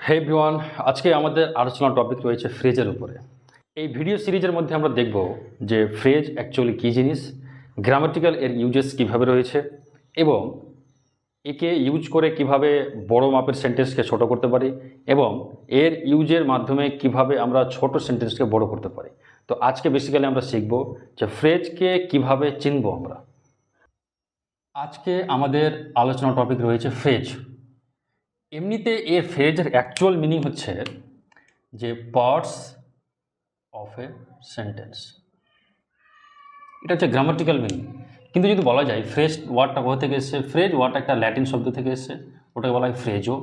হে everyone, আজকে আমাদের আলোচনার টপিক রয়েছে ফ্রেজের উপরে। এই ভিডিও সিরিজের মধ্যে আমরা দেখব যে ফ্রেজ অ্যাকচুয়ালি কী জিনিস, গ্রামাটিক্যাল এর ইউজেস কীভাবে রয়েছে এবং একে ইউজ করে কিভাবে বড় মাপের সেন্টেন্সকে ছোট করতে পারি এবং এর ইউজের মাধ্যমে কিভাবে আমরা ছোট সেন্টেন্সকে বড় করতে পারি। তো আজকে বেসিক্যালি আমরা শিখব যে ফ্রেজকে কিভাবে চিনব আমরা। আজকে আমাদের আলোচনার টপিক রয়েছে ফ্রেজ। এমনিতে এর ফ্রেজের অ্যাকচুয়াল মিনিং হচ্ছে যে পার্টস অফ এ সেন্টেন্স, এটা হচ্ছে গ্রামাটিক্যাল মিনিং। কিন্তু যদি বলা যায় ফ্রেজ ওয়ার্ডটা কোথা থেকে এসছে, ফ্রেজ ওয়ার্ডটা একটা ল্যাটিন শব্দ থেকে এসছে, ওটাকে বলা হয় ফ্রেজো।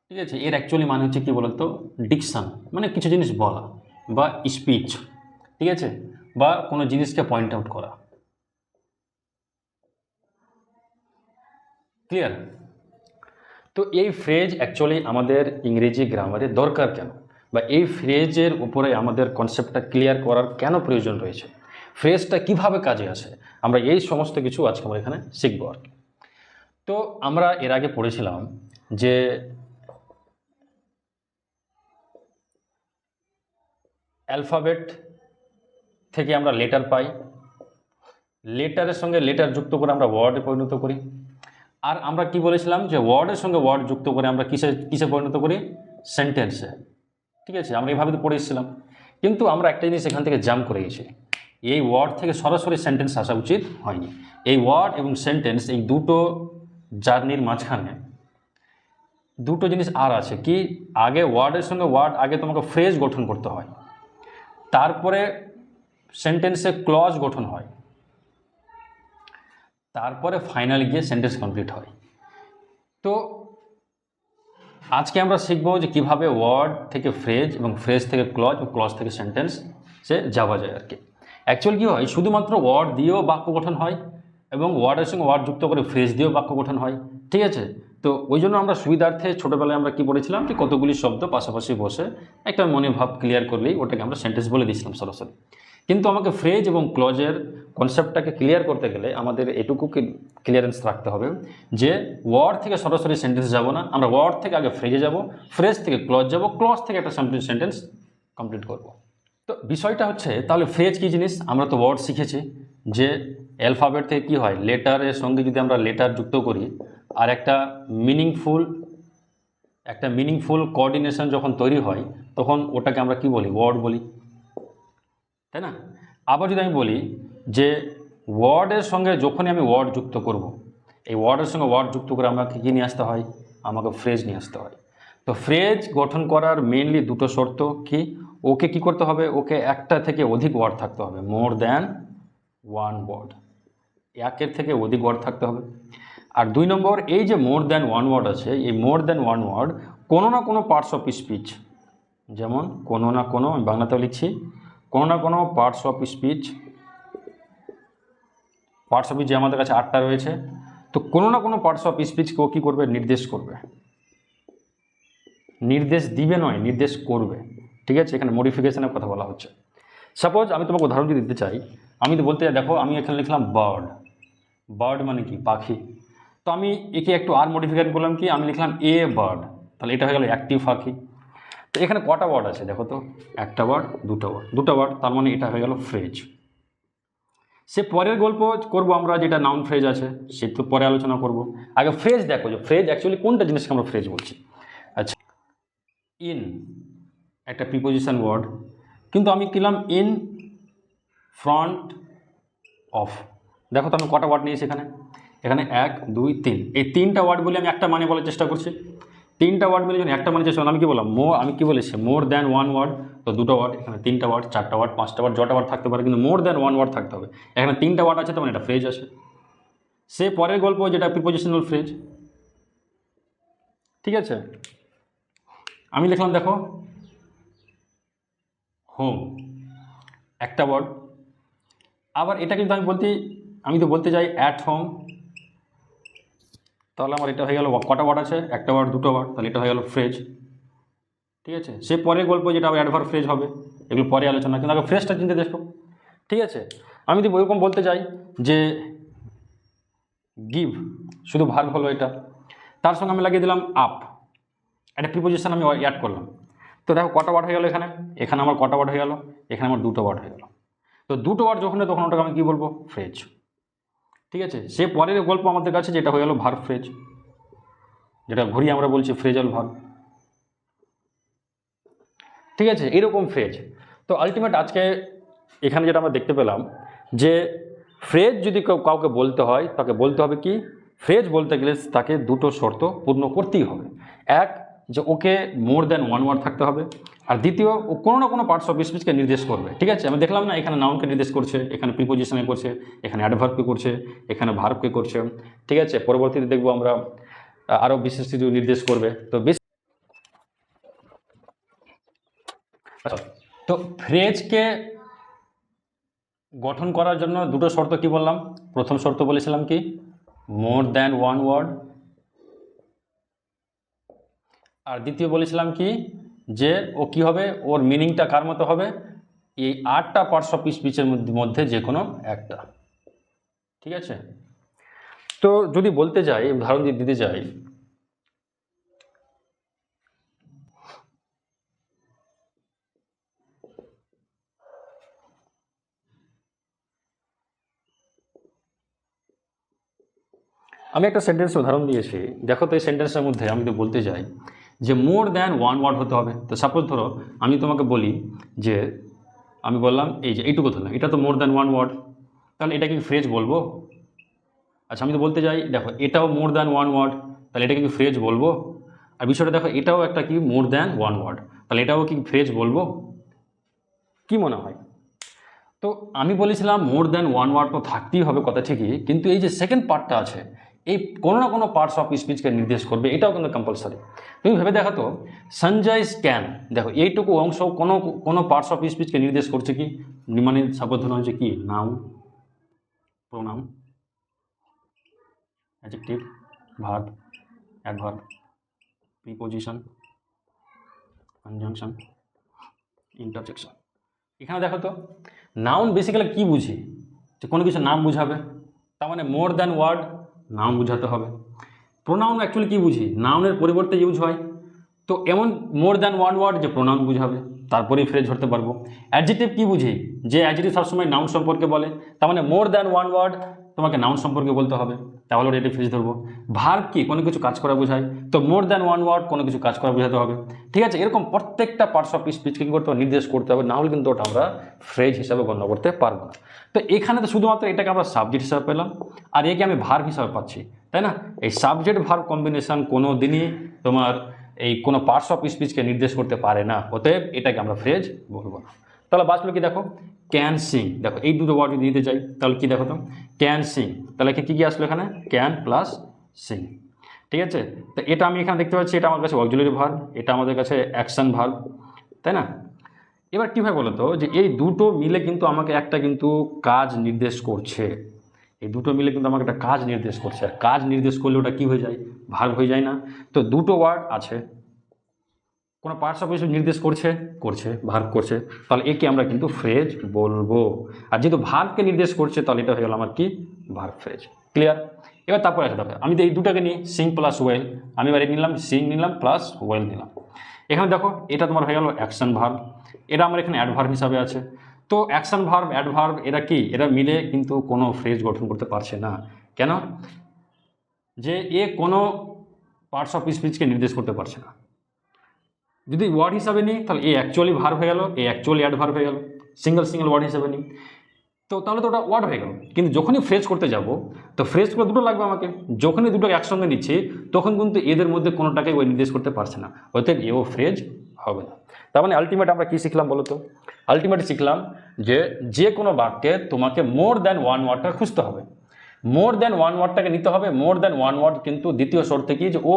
ঠিক আছে, এর অ্যাকচুয়ালি মানে হচ্ছে কী বলতো, ডিকশন, মানে কিছু জিনিস বলা বা স্পিচ, ঠিক আছে, বা কোনো জিনিসকে পয়েন্ট আউট করা। ক্লিয়ার? তো এই ফ্রেজ অ্যাকচুয়ালি আমাদের ইংরেজি গ্রামারে দরকার কেন, বা এই ফ্রেজের উপরে আমাদের কনসেপ্টটা ক্লিয়ার করার কেন প্রয়োজন রয়েছে, ফ্রেজটা কিভাবে কাজে আসে, আমরা এই সমস্ত কিছু আজকে আমরা এখানে শিখব আর কি। তো আমরা এর আগে পড়েছিলাম যে অ্যালফাবেট থেকে আমরা লেটার পাই, লেটারের সঙ্গে লেটার যুক্ত করে আমরা ওয়ার্ডে পরিণত করি, আর আমরা কি বলেছিলাম যে ওয়ার্ডের সঙ্গে ওয়ার্ড যুক্ত করে আমরা কিসে পরিণত করি, সেন্টেন্সে। ঠিক আছে, আমরা এইভাবে তো পড়ে এসেছিলাম, কিন্তু আমরা একটা জিনিস এখান থেকে জাম্প করে গেছি, এই ওয়ার্ড থেকে সরাসরি সেন্টেন্স আসা উচিত হয়নি। এই ওয়ার্ড এবং সেন্টেন্স, এই দুটো জার্নির মাঝখানে দুটো জিনিস আর আছে কি, আগে ওয়ার্ডের সঙ্গে ওয়ার্ড, আগে তোমাকে ফ্রেজ গঠন করতে হয়, তারপরে সেন্টেন্সে ক্লজ গঠন হয়, তারপরে ফাইনালি গিয়ে সেন্টেন্স কমপ্লিট হয়। তো আজকে আমরা শিখবো যে কীভাবে ওয়ার্ড থেকে ফ্রেজ এবং ফ্রেজ থেকে ক্লজ ও ক্লজ থেকে সেন্টেন্সে যাওয়া যায় আর কি। অ্যাকচুয়ালি কী হয়, শুধুমাত্র ওয়ার্ড দিয়েও বাক্য গঠন হয় এবং ওয়ার্ডের সঙ্গে ওয়ার্ড যুক্ত করে ফ্রেজ দিয়েও বাক্য গঠন হয়। ঠিক আছে, তো ওই জন্য আমরা সুবিধার্থে ছোটোবেলায় আমরা কী পড়েছিলাম যে কতগুলি শব্দ পাশাপাশি বসে একটা মনে ভাব ক্লিয়ার করলেই ওটাকে আমরা সেন্টেন্স বলে দিয়েছিলাম সরাসরি। কিন্তু আমাকে ফ্রেজ এবং ক্লজের কনসেপ্টটাকে ক্লিয়ার করতে গেলে আমাদের এটুকু ক্লিয়ারেন্স রাখতে হবে যে ওয়ার্ড থেকে সরাসরি সেন্টেন্স যাব না, আমরা ওয়ার্ড থেকে আগে ফ্রেজে যাব, ফ্রেজ থেকে ক্লজ যাব, ক্লজ থেকে একটা সেন্টেন্স কমপ্লিট করব। তো বিষয়টা হচ্ছে তাহলে ফ্রেজ কী জিনিস, আমরা তো ওয়ার্ড শিখেছি যে অ্যালফাবেট থেকে কী হয়, লেটারের সঙ্গে যদি আমরা লেটার যুক্ত করি আর একটা মিনিংফুল কোঅর্ডিনেশন যখন তৈরি হয় তখন ওটাকে আমরা কি বলি, ওয়ার্ড বলি, তাই না? আবার যদি আমি বলি যে ওয়ার্ডের সঙ্গে যখনই আমি ওয়ার্ড যুক্ত করব, এই ওয়ার্ডের সঙ্গে ওয়ার্ড যুক্ত করে আমাকে কী নিয়ে আসতে হয়, আমাকে ফ্রেজ নিয়ে আসতে হয়। তো ফ্রেজ গঠন করার মেইনলি দুটো শর্ত কি, ওকে কি করতে হবে, ওকে একটা থেকে অধিক ওয়ার্ড থাকতে হবে, মোর দ্যান ওয়ান ওয়ার্ড, একের থেকে অধিক ওয়ার্ড থাকতে হবে। আর দুই নম্বর, এই যে মোর দ্যান ওয়ান ওয়ার্ড আছে, এই মোর দ্যান ওয়ান ওয়ার্ড কোনো না কোনো পার্টস অফ স্পিচ, যেমন কোনো না কোনো, আমি বাংলাতেও লিখছি, কোনো না কোনো পার্টস অফ স্পিচ যে আমাদের কাছে 8টা রয়েছে, তো কোনো না কোনো পার্টস অফ স্পিচকে ও কী করবে, নির্দেশ করবে, নির্দেশ দিবে নয়, নির্দেশ করবে। ঠিক আছে, এখানে মডিফিকেশনের কথা বলা হচ্ছে। সাপোজ আমি তোমাকে উদাহরণ যদি দিতে চাই, আমি তো বলতে দেখো আমি এখানে লিখলাম বার্ড, বার্ড মানে কি, পাখি। তো আমি একে একটু আর মডিফিকেশন করলাম কি, আমি লিখলাম এ বার্ড, তাহলে এটা হয়ে গেল একটি পাখি। তো এখানে কটা ওয়ার্ড আছে দেখো তো, একটা ওয়ার্ড, দুটো ওয়ার্ড, তার মানে এটা হয়ে গেল ফ্রেজ। সে পরের গল্প করব আমরা, যেটা নাউন ফ্রেজ আছে সে তো পরে আলোচনা করব, আগে ফ্রেজ দেখো যে ফ্রেজ অ্যাকচুয়ালি কোনটা জিনিসকে আমরা ফ্রেজ বলছি। আচ্ছা, ইন একটা প্রিপোজিশন ওয়ার্ড, কিন্তু আমি কিলাম ইন ফ্রন্ট অফ, দেখো তো আমি কটা ওয়ার্ড নিয়েছি এখানে, এখানে 1 2 3, এই 3টা ওয়ার্ড বলে আমি একটা মানে বলার চেষ্টা করছি, 3টা ওয়ার্ড বলে যখন একটা মানে চেষ্টা করলাম, আমি কি বললাম, আমি কি বলেছি, মোর দ্যান ওয়ান ওয়ার্ড, তো দুটো ওয়ার্ড, এখানে 3টা ওয়ার্ড, 4টা ওয়ার্ড, 5টা ওয়ার্ড, যটা ওয়ার্ড থাকতে পারে, কিন্তু মোর দ্যান ওয়ান ওয়ার্ড থাকতে হবে। এখানে 3টা ওয়ার্ড আছে, তখন এটা ফ্রেজ আছে। সে পরের গল্প যেটা প্রিপোজিশনাল ফ্রেজ। ঠিক আছে, আমি লিখলাম দেখো হোম, একটা ওয়ার্ড। আবার এটা কিন্তু আমি তো বলতে চাই অ্যাট হোম, তাহলে আমার এটা হয়ে গেল কটা ওয়ার্ড আছে, একটা ওয়ার্ড, দুটো ওয়ার্ড, তাহলে এটা হয়ে গেল ফ্রেজ। ঠিক আছে, সে পরের গল্প যেটা অ্যাডভার্ব ফ্রেজ হবে, এগুলো পরে আলোচনা, কিন্তু আগে ফ্রেজটা চিনতে দেখো। ঠিক আছে, আমি যদি ওইরকম বলতে চাই যে গিভ, শুধু ভার্ব হলো এটা, তার সঙ্গে আমি লাগিয়ে দিলাম আপ, একটা প্রিপোজিশন আমি অ্যাড করলাম। তো দেখো কটা ওয়ার্ড হয়ে গেল, এখানে এখানে আমার কটা ওয়ার্ড হয়ে গেল, এখানে আমার দুটো ওয়ার্ড হয়ে গেল। তো দুটো ওয়ার্ড যখন তখন ওটাকে আমি কী বলবো, ফ্রেজ। ঠিক আছে, সে পরের গল্প আমাদের কাছে যেটা হয়ে গেল ভার্ব ফ্রেজ, যেটা ঘুরিয়ে আমরা বলছি ফ্রেজাল ভার্ব। ঠিক আছে, এরকম ফ্রেজ। তো আলটিমেট আজকে এখানে যেটা আমরা দেখতে পেলাম যে ফ্রেজ যদি কাউকে বলতে হয় তাকে বলতে হবে কি, ফ্রেজ বলতে গেলে তাকে দুটো শর্ত পূর্ণ করতেই হবে। এক, যে ওকে মোর দ্যান ওয়ান ওয়ার্ড থাকতে হবে, আর দ্বিতীয় ও কোনো না কোনো পার্টস অফ স্পিচকে নির্দেশ করবে। ঠিক আছে, আমি দেখলাম না এখানে নাউনকে নির্দেশ করছে, এখানে প্রিপোজিশনে করছে, এখানে অ্যাডভার্বকে করছে, এখানে ভার্বকে করছে। ঠিক আছে, পরবর্তীতে দেখবো আমরা আরও বিশেষ কিছু নির্দেশ করবে। তো বেশ, তো ফ্রেজকে গঠন করার জন্য দুটো শর্ত কি বললাম, প্রথম শর্ত বলেছিলাম কি, মোর দ্যান ওয়ান ওয়ার্ড, আর দ্বিতীয় বলেছিলাম কি, যে ও কি হবে, ওর মিনিংটা কার মতো হবে, এই 8টা পার্টস অফ স্পিচের মধ্যে যে কোনো একটা। ঠিক আছে, তো যদি বলতে যাই, উদাহরণ দিতে যাই, আমি একটা সেন্টেন্সের উদাহরণ দিয়েছি, দেখো তো এই সেন্টেন্সের মধ্যে আমি তো বলতে যাই যে মোর দ্যান ওয়ান ওয়ার্ড হতে হবে। তো সাপোজ ধরো আমি তোমাকে বলি যে, আমি বললাম এই যে এইটুকু ধরলাম, এটা তো মোর দ্যান ওয়ান ওয়ার্ড, তাহলে এটা কি ফ্রেজ বলবো? আচ্ছা, আমি তো বলতে যাই দেখো এটাও মোর দ্যান ওয়ান ওয়ার্ড, তাহলে এটা কি ফ্রেজ বলবো? আর বিষয়টা দেখো এটাও একটা কি মোর দ্যান ওয়ান ওয়ার্ড, তাহলে এটাও কি ফ্রেজ বলবো? কি মনে হয়? তো আমি বলেছিলাম মোর দ্যান ওয়ান ওয়ার্ড তো থাকতেই হবে, কথা ঠিকই, কিন্তু এই যে সেকেন্ড পার্টটা আছে, এই কোনো না কোনো পার্টস অফ স্পিচকে নির্দেশ করবে, এটাও কিন্তু কম্পালসারি। তুমি ভেবে দেখো তো, সঞ্জয় ক্যান, দেখো এইটুকু অংশ কোনো কোনো পার্টস অফ স্পিচকে নির্দেশ করছে কি, মানে সাপোজ ধরুন হচ্ছে কি, noun, pronoun, adjective, verb, adverb, preposition, conjunction, interjection. এখানে দেখো তো নাউন বেসিক্যালি কি বুঝি, যে কোনো কিছু নাম বুঝাবে, তার মানে মোর দ্যান ওয়ার্ড নাউন বুঝাতে হবে। প্রোনাউন অ্যাকচুয়ালি কী বুঝি, নাউনের পরিবর্তে ইউজ হয়, তো এমন মোর দ্যান ওয়ান ওয়ার্ড যে প্রোনাউন বুঝাবে, তারপরেই ফ্রেজ ধরতে পারবো। অ্যাডজেক্টিভ কী বুঝি, যে অ্যাডজেক্টিভ সবসময় নাউন সম্পর্কে বলে, তার মানে মোর দ্যান ওয়ান ওয়ার্ড তোমাকে নাউন সম্পর্কে বলতে হবে, তাহলে ওটা ফ্রেজ ধরবো। ভার্ব কি, কোনো কিছু কাজ করা বোঝায়, তো মোর দ্যান ওয়ান ওয়ার্ড কোনো কিছু কাজ করা বোঝাতে হবে। ঠিক আছে, এরকম প্রত্যেকটা পার্টস অফ স্পিচকে কী করতে হবে, নির্দেশ করতে হবে, না হলে কিন্তু ওটা আমরা ফ্রেজ হিসাবে গণ্য করতে পারবো না। তো এখানে তো শুধুমাত্র এটাকে আমরা সাবজেক্ট হিসাবে পেলাম, আর একে আমি ভার্ব হিসাবে পাচ্ছি, তাই না? এই সাবজেক্ট ভার্ব কম্বিনেশন কোনো দিনই তোমার এই কোনো পার্টস অফ স্পিচকে নির্দেশ করতে পারে না, অতএব এটাকে আমরা ফ্রেজ বলবো না। তাহলে বাঁচলো কি, দেখো ক্যান সিং, দেখো এই দুটো ওয়ার্ড যদি দিতে চাই তাহলে কি, দেখো তো ক্যান সিং, তাহলে কি কী আসলো এখানে, ক্যান প্লাস সিং। ঠিক আছে, তো এটা আমি এখানে দেখতে পাচ্ছি, এটা আমার কাছে অক্সিলারি ভার্ব, এটা আমাদের কাছে অ্যাকশন ভার্ব, তাই না? এবার কী হয় বলো তো, যে এই দুটো মিলে কিন্তু আমাকে একটা কিন্তু কাজ নির্দেশ করছে, এই দুটো মিলে কিন্তু আমাকে একটা কাজ নির্দেশ করছে, আর কাজ নির্দেশ করলে ওটা কী হয়ে যায়, ভার্ব হয়ে যায় না? তো দুটো ওয়ার্ড আছে, কোনো পার্টস অফ স্পিচ নির্দেশ করছে ভার্ব করছে, তাহলে একে আমরা কিন্তু ফ্রেজ বলবো। আর যেহেতু ভার্বকে নির্দেশ করছে, তাহলে এটা হয়ে গেল আমার কি, ভার্ব ফ্রেজ। ক্লিয়ার? এবার তারপরে আসা দরকার, আমি তো এই দুটাকে নিই, সিং প্লাস ওয়েল, আমি এবারে নিলাম সিং নিলাম প্লাস ওয়েল নিলাম। এখানে দেখো এটা তোমার হয়ে গেল অ্যাকশন ভার্ব, এটা আমার এখানে অ্যাডভার্ব হিসাবে আছে। তো অ্যাকশন ভার্ব অ্যাডভার্ব এরা কি, এরা মিলে কিন্তু কোনো ফ্রেজ গঠন করতে পারছে না। কেন? যে এ কোনো পার্টস অফ স্পিচকে নির্দেশ করতে পারছে না। যদি ওয়ার্ড হিসাবে নিই তাহলে এ অ্যাকচুয়ালি ভার্ব হয়ে গেল, এ অ্যাকচুয়ালি অ্যাডভার্ব হয়ে গেল, সিঙ্গেল ওয়ার্ড হিসাবে নিই তো তাহলে তো ওটা ওয়ার্ড হয়ে গেল। কিন্তু যখনই ফ্রেজ করতে যাব, তো ফ্রেজগুলো দুটো লাগবে আমাকে, যখনই দুটোকে একসঙ্গে নিচ্ছি তখন কিন্তু এদের মধ্যে কোনোটাকে ওই নির্দেশ করতে পারছে না, অতএব এও ফ্রেজ হবে না। তার মানে আলটিমেট আমরা কী শিখলাম বলো তো, আলটিমেট শিখলাম যে কোনো বাক্যে তোমাকে মোর দ্যান ওয়ান ওয়ার্ডটা খুঁজতে হবে, মোর দ্যান ওয়ান ওয়ার্ডটাকে নিতে হবে। মোর দ্যান ওয়ান ওয়ার্ড কিন্তু দ্বিতীয় শর্তে কি, যে ও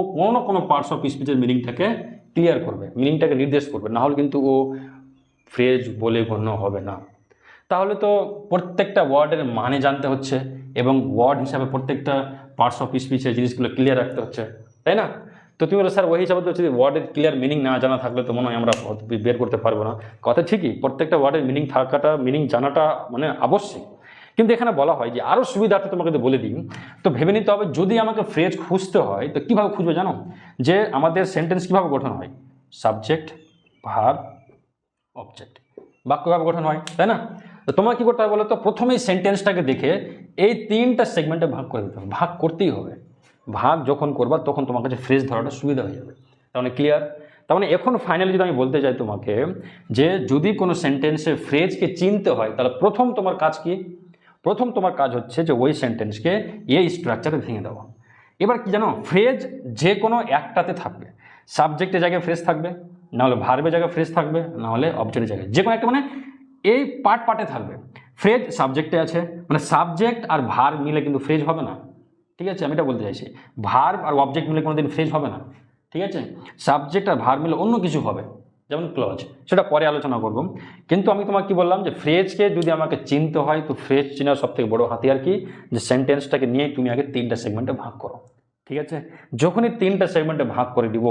কোনো পার্টস অফ স্পিচের মিনিংটাকে ক্লিয়ার করবে, মিনিংটাকে নির্দেশ করবে, না হলে কিন্তু ও ফ্রেজ বলে গণ্য হবে না। তাহলে তো প্রত্যেকটা ওয়ার্ডের মানে জানতে হচ্ছে এবং ওয়ার্ড হিসাবে প্রত্যেকটা পার্টস অফ স্পিচের জিনিসগুলো ক্লিয়ার রাখতে হচ্ছে, তাই না? তো তুমি বলো স্যার ওই হিসাবে তো যদি ওয়ার্ডের ক্লিয়ার মিনিং না জানা থাকলে তো মনে হয় আমরা বের করতে পারবো না। কথা ঠিকই, প্রত্যেকটা ওয়ার্ডের মিনিং থাকাটা, মিনিং জানাটা মানে আবশ্যিক, কিন্তু এখানে বলা হয় যে আরও সুবিধার্থে তোমাকে তো বলে দিই, তো ভেবে নিতে হবে যদি আমাকে ফ্রেজ খুঁজতে হয় তো কীভাবে খুঁজবে জানো, যে আমাদের সেন্টেন্স কীভাবে গঠন হয়, সাবজেক্ট ভার্ব অবজেক্ট, বাক্য কীভাবে গঠন হয়, তাই না? তো তোমার কী করতে হবে বলো তো, প্রথমেই সেন্টেন্সটাকে দেখে এই 3টা সেগমেন্টে ভাগ করে দিতে হবে, ভাগ করতেই হবে। ভাগ যখন করবা তখন তোমার কাছে ফ্রেজ ধরাটা সুবিধা হয়ে যাবে। তার মানে ক্লিয়ার? তার মানে এখন ফাইনালি যদি আমি বলতে চাই তোমাকে যে যদি কোনো সেন্টেন্সে ফ্রেজকে চিনতে হয় তাহলে প্রথম তোমার কাজ কি, প্রথম তোমার কাজ হচ্ছে যে ওই সেন্টেন্সকে এই স্ট্রাকচারে ভেঙে দেওয়া। এবার কি জানো, ফ্রেজ যে কোনো একটাতে থাকবে, সাবজেক্টের জায়গায় ফ্রেজ থাকবে, নাহলে ভার্বের জায়গায় ফ্রেজ থাকবে, নাহলে অবজেক্টের জায়গায়, যে কোনো একটা মানে এই পার্টে থাকবে। ফ্রেজ সাবজেক্টে আছে, মানে সাবজেক্ট আর ভার্ব মিলে কিন্তু ফ্রেজ হবে না, ঠিক আছে? আমি এটা বলতে চাইছি, ভার্ব আর অবজেক্ট মিলে কোনোদিন ফ্রেজ হবে না, ঠিক আছে? সাবজেক্ট আর ভার্ব মিলে অন্য কিছু হবে, যেমন ক্লজ, সেটা পরে আলোচনা করব। কিন্তু আমি তোমাকে কি বললাম যে ফ্রেজকে যদি আমাকে চিনতে হয় তো ফ্রেজ চেনার সব থেকে বড় হাতিয়ার কি, যে সেন্টেন্সটাকে নিয়ে তুমি আগে 3টা সেগমেন্টে ভাগ করো, ঠিক আছে? যখনই 3টা সেগমেন্টে ভাগ করে দিব,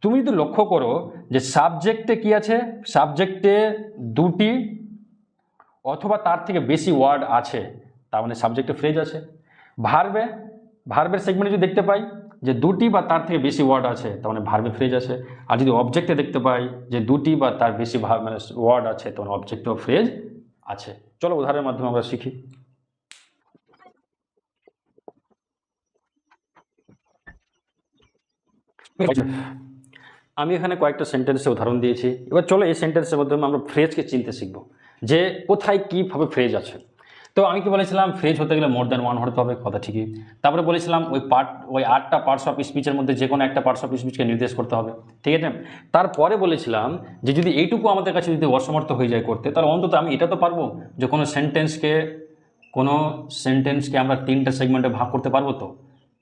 তুমি যদি লক্ষ্য করো যে সাবজেক্টে কি আছে, সাবজেক্টে 2টি অথবা তার থেকে বেশি ওয়ার্ড আছে, তার মানে সাবজেক্টে ফ্রেজ আছে। ভার্বের সেগমেন্টে যদি দেখতে পাই যে 2টি বা তার থেকে বেশি ওয়ার্ড আছে, তার মানে ভার্বে ফ্রেজ আছে। আর যদি অবজেক্টে দেখতে পাই যে 2টি বা তার বেশি মানে ওয়ার্ড আছে, তখন অবজেক্টেও ফ্রেজ আছে। চলো উদাহরণের মাধ্যমে আমরা শিখি। আমি এখানে কয়েকটা সেন্টেন্সের উদাহরণ দিয়েছি, এবার চলো এই সেন্টেন্সের মাধ্যমে আমরা ফ্রেজকে চিনতে শিখব যে কোথায় কীভাবে ফ্রেজ আছে। তো আমি কি বলেছিলাম, ফ্রেজ হতে গেলে মোর দ্যান ওয়ান হতে হবে, কথা ঠিকই। তারপরে বলেছিলাম ওই 8টা পার্টস অফ স্পিচের মধ্যে যে কোনো একটা পার্টস অফ স্পিচকে নির্দেশ করতে হবে, ঠিক আছে? তারপরে বলেছিলাম যে যদি এইটুকু আমাদের কাছে যদি অসমর্থ হয়ে যায় করতে, তাহলে অন্তত আমি এটা তো পারবো যে কোনো সেন্টেন্সকে আমরা 3টা সেগমেন্টে ভাগ করতে পারবো। তো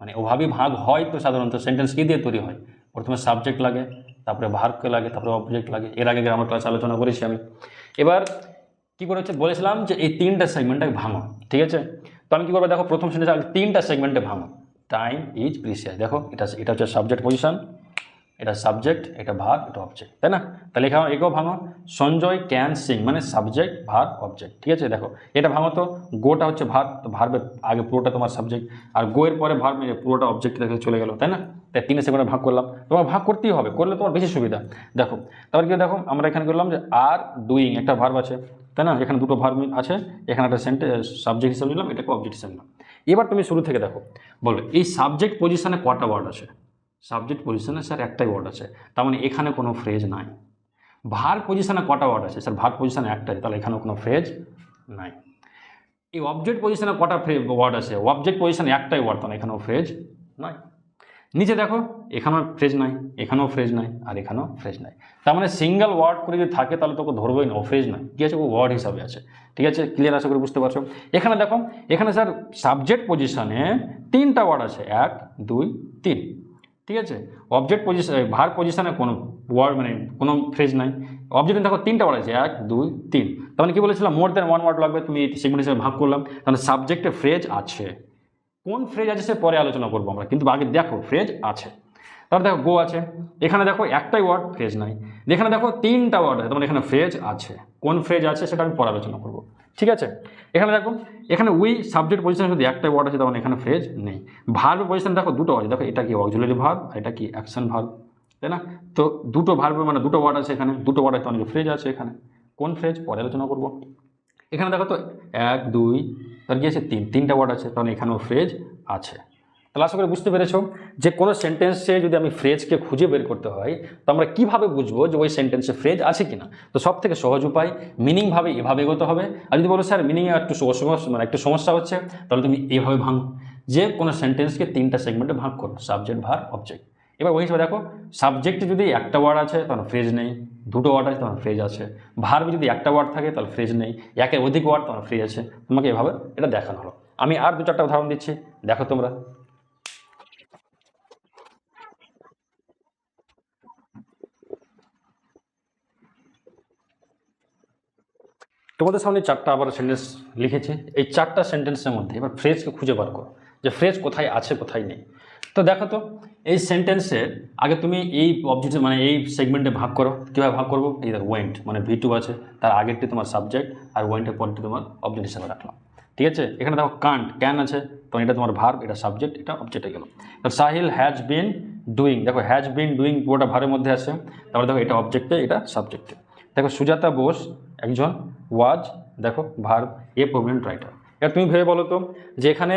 মানে ওভাবেই ভাগ হয় তো সাধারণত, সেন্টেন্স কী দিয়ে তৈরি হয়, প্রথমে সাবজেক্ট লাগে, তারপরে ভার্বকে লাগে, তারপরে অবজেক্ট লাগে, এর আগে গ্রামার ক্লাস আলোচনা করেছি আমি। এবার কী করেছে বলেছিলাম যে এই 3টা সেগমেন্টটাকে ভাঙো, ঠিক আছে? তো আমি কী করবো দেখো, প্রথম সেন্টেন্স আগে 3টা সেগমেন্টে ভাঙো। টাইম ইজ প্রিসিয়াস, দেখো এটা হচ্ছে সাবজেক্ট পজিশন, এটা সাবজেক্ট, এটা ভার্ব, এটা অবজেক্ট, তাই না? তাহলে একেও ভাঙো, সঞ্জয় ক্যান সিং, মানে সাবজেক্ট ভার্ব অবজেক্ট, ঠিক আছে? দেখো এটা ভাঙো, তো গোটা হচ্ছে ভার্ব, তো ভার্বের আগে পুরোটা তোমার সাবজেক্ট, আর গোয়ের পরে ভার্ব পুরোটা অবজেক্ট রেখে চলে গেল, তাই না? তাই 3 সেগমেন্টে ভাগ করলাম, তোমার ভাগ করতেই হবে, করলে তোমার বেশি সুবিধা। দেখো তারপর কি, দেখো আমরা এখানে করলাম যে আর ডুইং, একটা ভার্ব আছে, তাই না? এখানে 2টো ভার্ব আছে, এখানে একটা সাবজেক্ট হিসাবে নিলাম, এটাকে অবজেক্ট হিসাবে নিলাম। এবার তুমি শুরু থেকে দেখো, বলো এই সাবজেক্ট পজিশনে কটা ওয়ার্ড আছে? সাবজেক্ট পজিশনে স্যার একটাই ওয়ার্ড আছে, তার মানে এখানে কোনো ফ্রেজ নাই। ভার্ব পজিশনে কটা ওয়ার্ড আছে? স্যার ভার্ব পজিশনে একটাই, তাহলে এখানেও কোনো ফ্রেজ নাই। এই অবজেক্ট পজিশনে কটা ওয়ার্ড আছে? অবজেক্ট পজিশনে একটাই ওয়ার্ড, তাহলে এখানেও ফ্রেজ নাই। নিচে দেখো, এখানেও ফ্রেজ নাই, এখানেও ফ্রেজ নাই, আর এখানেও ফ্রেজ নাই। তার মানে সিঙ্গেল ওয়ার্ড করে যদি থাকে তাহলে তোকে ধরবোই না, ও ফ্রেজ নাই, ঠিক আছে? ও ওয়ার্ড হিসাবে আছে, ঠিক আছে? ক্লিয়ার আশা করে বুঝতে পারছো। এখানে দেখো, এখানে স্যার সাবজেক্ট পজিশনে 3টা ওয়ার্ড আছে, 1 2 3, ঠিক আছে? অবজেক্ট পজিশন ভার্ব পজিশনে কোনো ওয়ার্ড মানে কোনো ফ্রেজ নাই। অবজেক্টে দেখো 3টা ওয়ার্ড আছে, 1 2 3, তার মানে কি বলেছিলাম মোর দ্যান ওয়ান ওয়ার্ড লাগবে, তুমি এই সেগমেন্ট হিসেবে ভাগ করলাম, তাহলে সাবজেক্টে ফ্রেজ আছে। কোন ফ্রেজ আছে সে পরে আলোচনা করবো আমরা, কিন্তু আগে দেখো ফ্রেজ আছে। তারপর দেখো গো আছে, এখানে দেখো একটাই ওয়ার্ড, ফ্রেজ নাই। এখানে দেখো 3টা ওয়ার্ড আছে, তোমার এখানে ফ্রেজ আছে। কোন ফ্রেজ আছে সেটা আমি পরে আলোচনা করবো, ঠিক আছে? এখানে দেখো, এখানে উই সাবজেক্ট পজিশনে যদি একটাই ওয়ার্ড আছে, তখন এখানে ফ্রেজ নেই। ভার্ব পজিশনে দেখো 2টো আছে, দেখো এটা কি অক্সিলারি ভার্ব, এটা কি অ্যাকশন ভার্ব, তাই না? তো 2টো ভার্ব মানে 2টো ওয়ার্ড আছে, এখানে 2টো ওয়ার্ড আছে, অনেক ফ্রেজ আছে এখানে। কোন ফ্রেজ পরে আলোচনা করবো। এখানে দেখো তো 1 2, তার কি আছে 3টা ওয়ার্ড আছে, তাহলে এখানেও ফ্রেজ আছে। তাহলে আশা করে বুঝতে পেরেছো যে কোনো সেন্টেন্সে যদি আমি ফ্রেজকে খুঁজে বের করতে হয় তো আমরা কীভাবে বুঝবো যে ওই সেন্টেন্সে ফ্রেজ আছে কিনা। তো সব থেকে সহজ উপায়, মিনিংভাবে এভাবে এগোতে হবে। আর যদি বলো স্যার মিনিংয়ে একটু একটু সমস্যা হচ্ছে, তাহলে তুমি এইভাবে ভাঙো যে কোনো সেন্টেন্সকে 3টা সেগমেন্টে ভাগ করো, সাবজেক্ট ভার্ব অবজেক্ট। এবার ওই হিসেবে দেখো, সাবজেক্টে যদি একটা ওয়ার্ড আছে তাহলে ফ্রেজ নেই, 2টো ওয়ার্ড আছে তাহলে ফ্রেজ আছে। ভার্বে যদি একটা ওয়ার্ড থাকে তাহলে ফ্রেজ নেই, একের অধিক ওয়ার্ড তাহলে ফ্রেজ আছে। তোমাকে এভাবে এটা দেখানো হলো। আমি আর 2-4টা উদাহরণ দিচ্ছি, দেখো তোমরা। তোমাদের সামনে 4টা আবার সেন্টেন্স লিখেছি, এই 4টা সেন্টেন্সের মধ্যে এবার ফ্রেজকে খুঁজে বার করো যে ফ্রেজ কোথায় আছে কোথায় নেই। তো দেখো তো, এই সেন্টেন্সে আগে তুমি এই অবজেক্ট মানে এই সেগমেন্টে ভাগ করো। কীভাবে ভাগ করবো, এই দেখো ওয়েন্ট মানে V2 আছে, তার আগেরটি তোমার সাবজেক্ট আর ওয়েন্টের পরটি তোমার অবজেক্ট হিসাবে রাখলাম। ঠিক আছে, এখানে দেখো কান্ট, ক্যান আছে, তো এটা তোমার ভার্ব, এটা সাবজেক্ট, এটা অবজেক্টে গেল। তাহলে সাহিল হ্যাজ বিন ডুইং, দেখো হ্যাজ বিন ডুইং পুরোটা ভার্বের মধ্যে আছে, তারপরে দেখো এটা অবজেক্টে, এটা সাবজেক্টে। দেখো সুজাতা বোস একজন ওয়াজ, দেখো ভার্ব, এ প্রভিডেন্ট রাইটার। এবার তুমি ভেবে বলো তো যে এখানে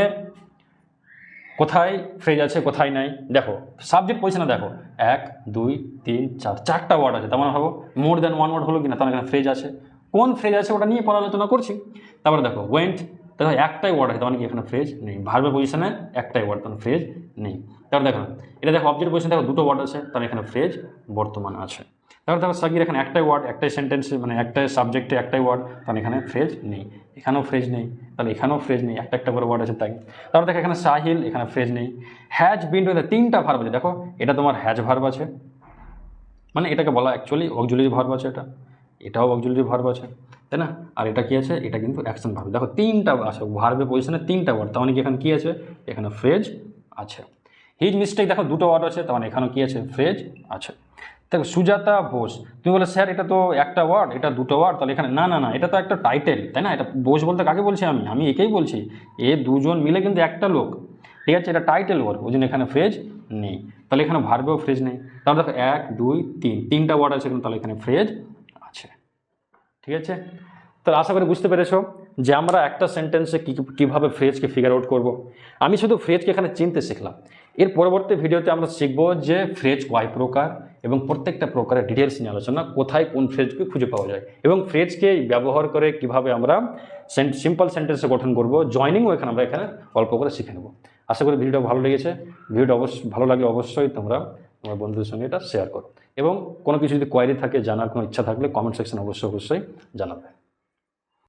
কোথায় ফ্রেজ আছে কোথায় নাই। দেখো সাবজেক্ট পজিশনে দেখো 1 2 3 4 চারটা ওয়ার্ড আছে, তার মানে ভাবো মোর দ্যান ওয়ান ওয়ার্ড হলো কিনা, তাহলে এখানে ফ্রেজ আছে। কোন ফ্রেজ আছে ওটা নিয়ে পড়ালোচনা করছি। তারপরে দেখো ওয়েন্ট, দেখো একটাই ওয়ার্ড আছে, তার মানে কি এখানে ফ্রেজ নেই। ভার্বের পজিশনে একটাই ওয়ার্ড, তখন ফ্রেজ নেই। তারপর দেখো এটা দেখো অবজেক্ট পজিশনে দেখো দুটো ওয়ার্ড আছে, তাহলে এখানে ফ্রেজ বর্তমান আছে। তারপর দেখো সাকির এখানে একটাই ওয়ার্ড, একটাই সেন্টেন্সে, মানে একটাই সাবজেক্টে একটাই ওয়ার্ড, তাহলে এখানে ফ্রেজ নেই। এখানেও ফ্রেজ নেই, তাহলে এখানেও ফ্রেজ নেই, একটা একটা করে ওয়ার্ড আছে তাই। তারপর দেখো এখানে সাহিল, এখানে ফ্রেজ নেই। হ্যাজ বিন ডুইং, তিনটা ভার্ব আছে, দেখো এটা তোমার হ্যাজ ভার্ব আছে, মানে এটাকে বলা অ্যাকচুয়ালি অক্সিলারি ভার্ব আছে, এটাও অক্সিলারি ভার্ব আছে, তাই না? আর এটা কি আছে, এটা কিন্তু অ্যাকশন ভার্ব। দেখো তিনটা আছে, ভার্বের পজিশনে তিনটা ওয়ার্ড, তার মানে কি এখানে কি আছে, এখানে ফ্রেজ আছে। হিজ মিস্টেক, দেখো দুটো ওয়ার্ড আছে, তার মানে এখানেও কি আছে, ফ্রেজ আছে। দেখো সুজাতা বোস, তুমি বলে স্যার এটা তো একটা ওয়ার্ড, এটা দুটো ওয়ার্ড, তাহলে এখানে না না না, এটা তো একটা টাইটেল, তাই না? এটা বোস বলতে কাকে বলছি আমি একেই বলছি, এ দুজন মিলে কিন্তু একটা লোক, ঠিক আছে, এটা টাইটেল ওয়ার্ড, ওই জন্য এখানে ফ্রেজ নেই। তাহলে এখানে ভার্বেও ফ্রেজ নেই। তাহলে দেখো 1 2 3 তিনটা ওয়ার্ড আছে, তাহলে এখানে ফ্রেজ আছে। ঠিক আছে, তাহলে আশা করি বুঝতে পেরেছো যে আমরা একটা সেন্টেন্সে কীভাবে ফ্রেজকে ফিগার আউট করব। আমি শুধু ফ্রেজকে এখানে চিনতে শিখলাম। এর পরবর্তী ভিডিওতে আমরা শিখব যে ফ্রেজ কয় প্রকার এবং প্রত্যেকটা প্রকারের ডিটেলস নিয়ে আলোচনা, কোথায় কোন ফ্রেজকে খুঁজে পাওয়া যায় এবং ফ্রেজকে ব্যবহার করে কিভাবে আমরা সিম্পল সেন্টেন্সে গঠন করব, জয়নিংও আমরা এখানে অল্প করে শিখে নেব। আশা করি ভিডিওটা ভালো লেগেছে। ভিডিওটা ভালো লাগলে অবশ্যই তোমরা তোমার বন্ধুদের সঙ্গে এটা শেয়ার করো এবং কোনো কিছু যদি কোয়ারি থাকে, জানার কোনো ইচ্ছা থাকলে কমেন্ট সেকশন অবশ্যই জানাবে।